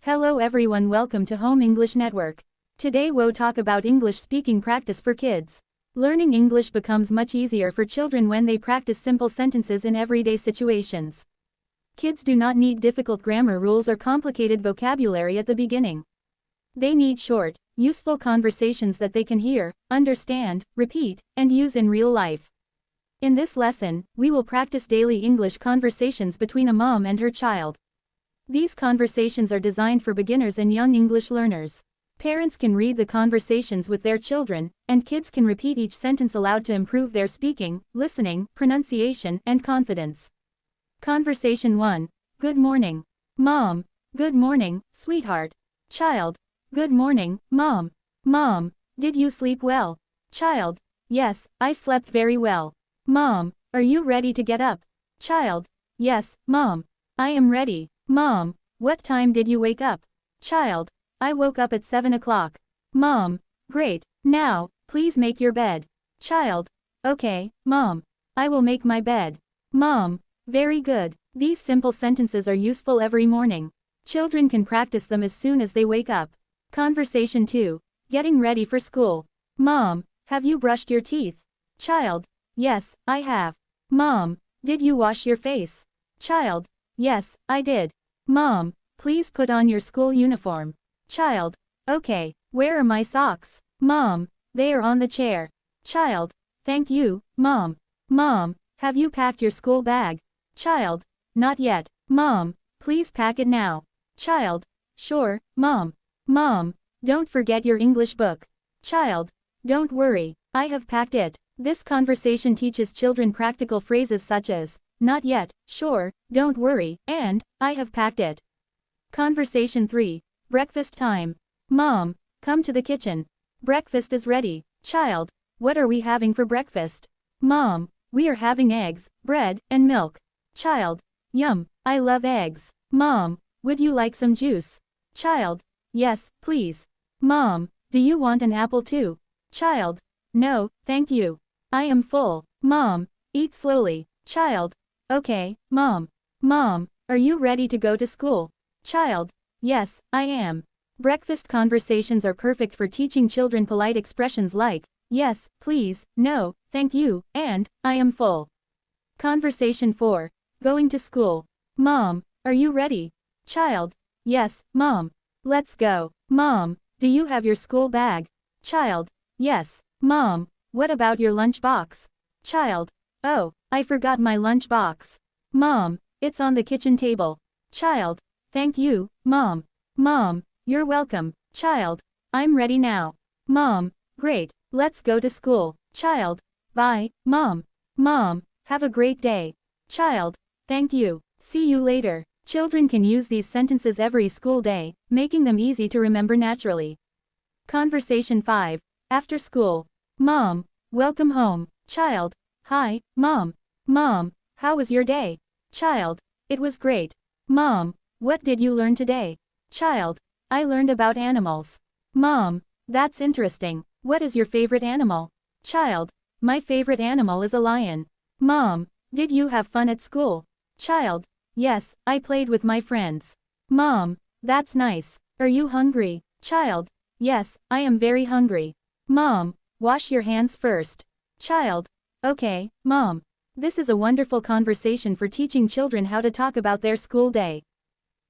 Hello everyone, welcome to Home English Network. Today we'll talk about English speaking practice for kids. Learning English becomes much easier for children when they practice simple sentences in everyday situations. Kids do not need difficult grammar rules or complicated vocabulary at the beginning. They need short, useful conversations that they can hear, understand, repeat, and use in real life. In this lesson, we will practice daily English conversations between a mom and her child. These conversations are designed for beginners and young English learners. Parents can read the conversations with their children, and kids can repeat each sentence aloud to improve their speaking, listening, pronunciation, and confidence. Conversation 1. Good morning. Mom. Good morning, sweetheart. Child. Good morning, Mom. Mom, did you sleep well? Child. Yes, I slept very well. Mom, are you ready to get up? Child. Yes, Mom. I am ready. Mom, what time did you wake up? Child. I woke up at 7 o'clock. Mom. Great. Now, please make your bed. Child. Okay, Mom. I will make my bed. Mom. Very good. These simple sentences are useful every morning. Children can practice them as soon as they wake up. Conversation 2. Getting ready for school. Mom, have you brushed your teeth? Child. Yes, I have. Mom, did you wash your face? Child. Yes, I did. Mom, please put on your school uniform. Child. Okay, where are my socks? Mom, they are on the chair. Child. Thank you, Mom. Mom, have you packed your school bag? Child. Not yet. Mom, please pack it now. Child. Sure, Mom. Mom, don't forget your English book. Child. Don't worry, I have packed it. This conversation teaches children practical phrases such as, not yet, sure, don't worry, and, I have packed it. Conversation 3. Breakfast time. Mom, come to the kitchen. Breakfast is ready. Child. What are we having for breakfast? Mom, we are having eggs, bread, and milk. Child. Yum, I love eggs. Mom, would you like some juice? Child. Yes, please. Mom, do you want an apple too? Child. No, thank you. I am full. Mom, eat slowly. Child. Okay, Mom. Mom, are you ready to go to school? Child. Yes, I am. Breakfast conversations are perfect for teaching children polite expressions like, yes, please, no, thank you, and, I am full. Conversation 4. Going to school. Mom, are you ready? Child. Yes, Mom. Let's go. Mom, do you have your school bag? Child. Yes. Mom, what about your lunch box? Child. Oh, I forgot my lunch box. Mom, it's on the kitchen table. Child. Thank you, Mom. Mom, you're welcome. Child. I'm ready now. Mom. Great, let's go to school. Child. Bye, Mom. Mom, have a great day. Child. Thank you. See you later. Children can use these sentences every school day, making them easy to remember naturally. Conversation 5. After school. Mom, welcome home. Child. Hi, Mom. Mom, how was your day? Child. It was great. Mom, what did you learn today? Child. I learned about animals. Mom, that's interesting. What is your favorite animal? Child. My favorite animal is a lion. Mom, did you have fun at school? Child. Yes, I played with my friends. Mom, that's nice. Are you hungry? Child. Yes, I am very hungry. Mom, wash your hands first. Child. Okay, Mom. This is a wonderful conversation for teaching children how to talk about their school day.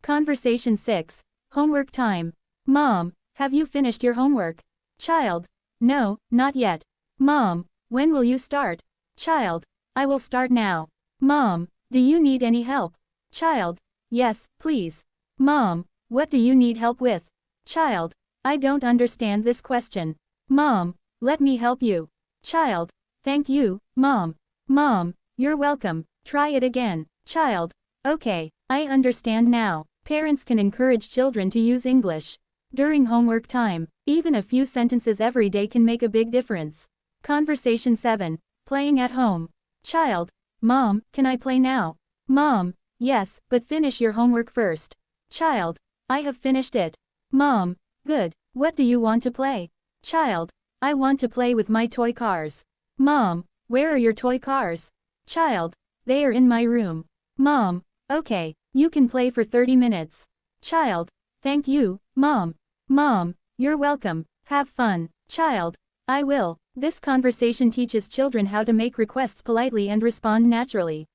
Conversation 6. Homework time. Mom, have you finished your homework? Child. No, not yet. Mom, when will you start? Child. I will start now. Mom, do you need any help? Child. Yes, please. Mom, what do you need help with? Child. I don't understand this question. Mom, let me help you. Child. Thank you, Mom. Mom, you're welcome. Try it again. Child. Okay, I understand now. Parents can encourage children to use English during homework time. Even a few sentences every day can make a big difference. Conversation 7. Playing at home. Child. Mom, can I play now? Mom. Yes, but finish your homework first. Child. I have finished it. Mom. Good. What do you want to play? Child. I want to play with my toy cars. Mom. Where are your toy cars? Child. They are in my room. Mom. Okay, you can play for 30 minutes. Child. Thank you, Mom. Mom, you're welcome. Have fun. Child, I will. This conversation teaches children how to make requests politely and respond naturally.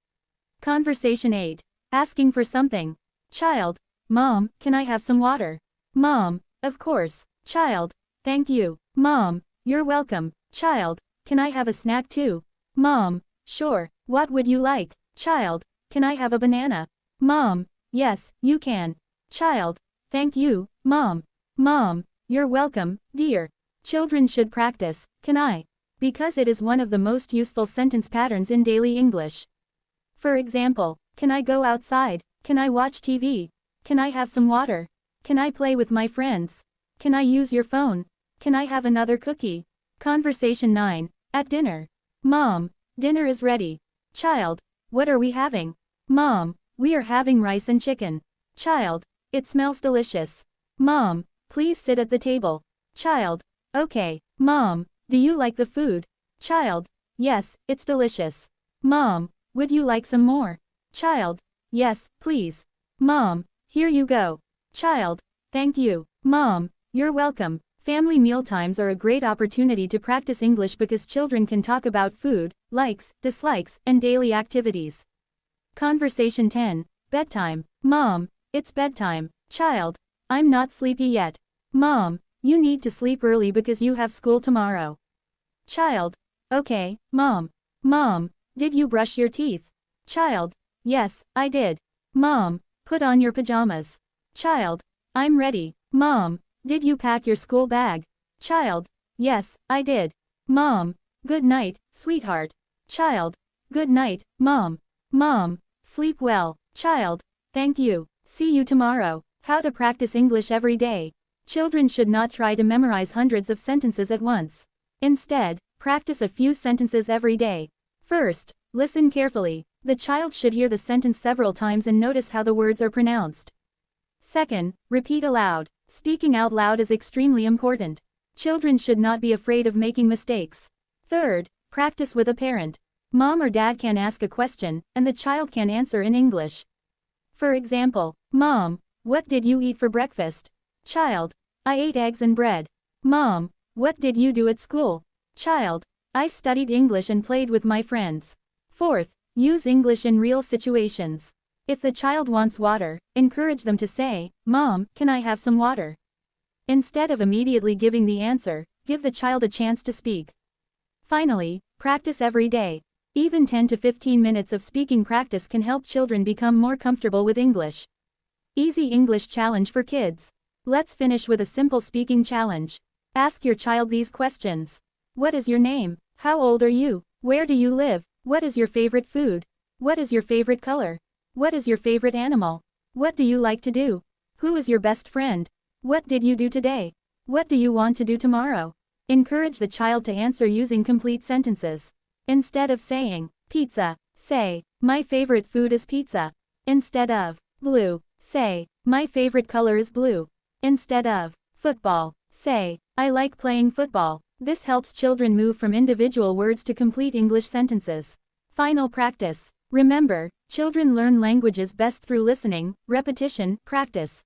Conversation 8. Asking for something. Child, Mom, can I have some water? Mom, of course. Child, thank you. Mom, you're welcome. Child, can I have a snack too? Mom, sure. What would you like? Child, can I have a banana? Mom, yes, you can. Child, thank you, Mom. Mom, you're welcome, dear. Children should practice, can I? Because it is one of the most useful sentence patterns in daily English. For example, can I go outside? Can I watch TV? Can I have some water? Can I play with my friends? Can I use your phone? Can I have another cookie? Conversation 9. At dinner. Mom, dinner is ready. Child, what are we having? Mom, we are having rice and chicken. Child, it smells delicious. Mom, please sit at the table. Child, okay. Mom, do you like the food? Child, yes, it's delicious. Mom, would you like some more? Child, yes, please. Mom, here you go. Child, thank you. Mom, you're welcome. Family mealtimes are a great opportunity to practice English because children can talk about food, likes, dislikes, and daily activities. Conversation 10. Bedtime. Mom, it's bedtime. Child, I'm not sleepy yet. Mom, you need to sleep early because you have school tomorrow. Child, okay, Mom. Mom, did you brush your teeth? Child, yes, I did. Mom, put on your pajamas. Child, I'm ready. Mom, did you pack your school bag? Child, yes, I did. Mom, good night, sweetheart. Child, good night, Mom. Mom, sleep well. Child, thank you. See you tomorrow. How to practice English every day. Children should not try to memorize hundreds of sentences at once. Instead, practice a few sentences every day. First, listen carefully. The child should hear the sentence several times and notice how the words are pronounced. Second, repeat aloud. Speaking out loud is extremely important. Children should not be afraid of making mistakes. Third, practice with a parent. Mom or dad can ask a question, and the child can answer in English. For example, Mom, what did you eat for breakfast? Child, I ate eggs and bread. Mom, what did you do at school? Child, I studied English and played with my friends. Fourth, use English in real situations. If the child wants water, encourage them to say, Mom, can I have some water? Instead of immediately giving the answer, give the child a chance to speak. Finally, practice every day. Even 10 to 15 minutes of speaking practice can help children become more comfortable with English. Easy English challenge for kids. Let's finish with a simple speaking challenge. Ask your child these questions. What is your name? How old are you? Where do you live? What is your favorite food? What is your favorite color? What is your favorite animal? What do you like to do? Who is your best friend? What did you do today? What do you want to do tomorrow? Encourage the child to answer using complete sentences. Instead of saying, pizza, say, my favorite food is pizza. Instead of, blue, say, my favorite color is blue. Instead of, football, say, I like playing football. This helps children move from individual words to complete English sentences. Final practice. Remember, children learn languages best through listening, repetition, practice.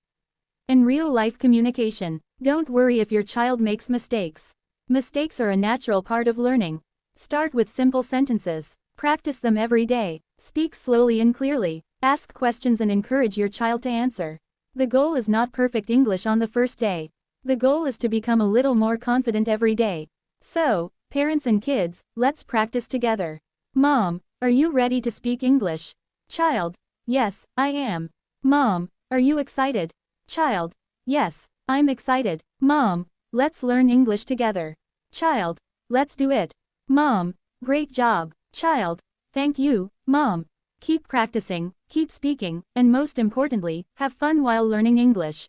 In real-life communication, don't worry if your child makes mistakes. Mistakes are a natural part of learning. Start with simple sentences. Practice them every day. Speak slowly and clearly. Ask questions and encourage your child to answer. The goal is not perfect English on the first day. The goal is to become a little more confident every day. So, parents and kids, let's practice together. Mom, are you ready to speak English? Child, yes, I am. Mom, are you excited? Child, yes, I'm excited. Mom, let's learn English together. Child, let's do it. Mom, great job. Child, thank you, Mom. Keep practicing, keep speaking, and most importantly, have fun while learning English.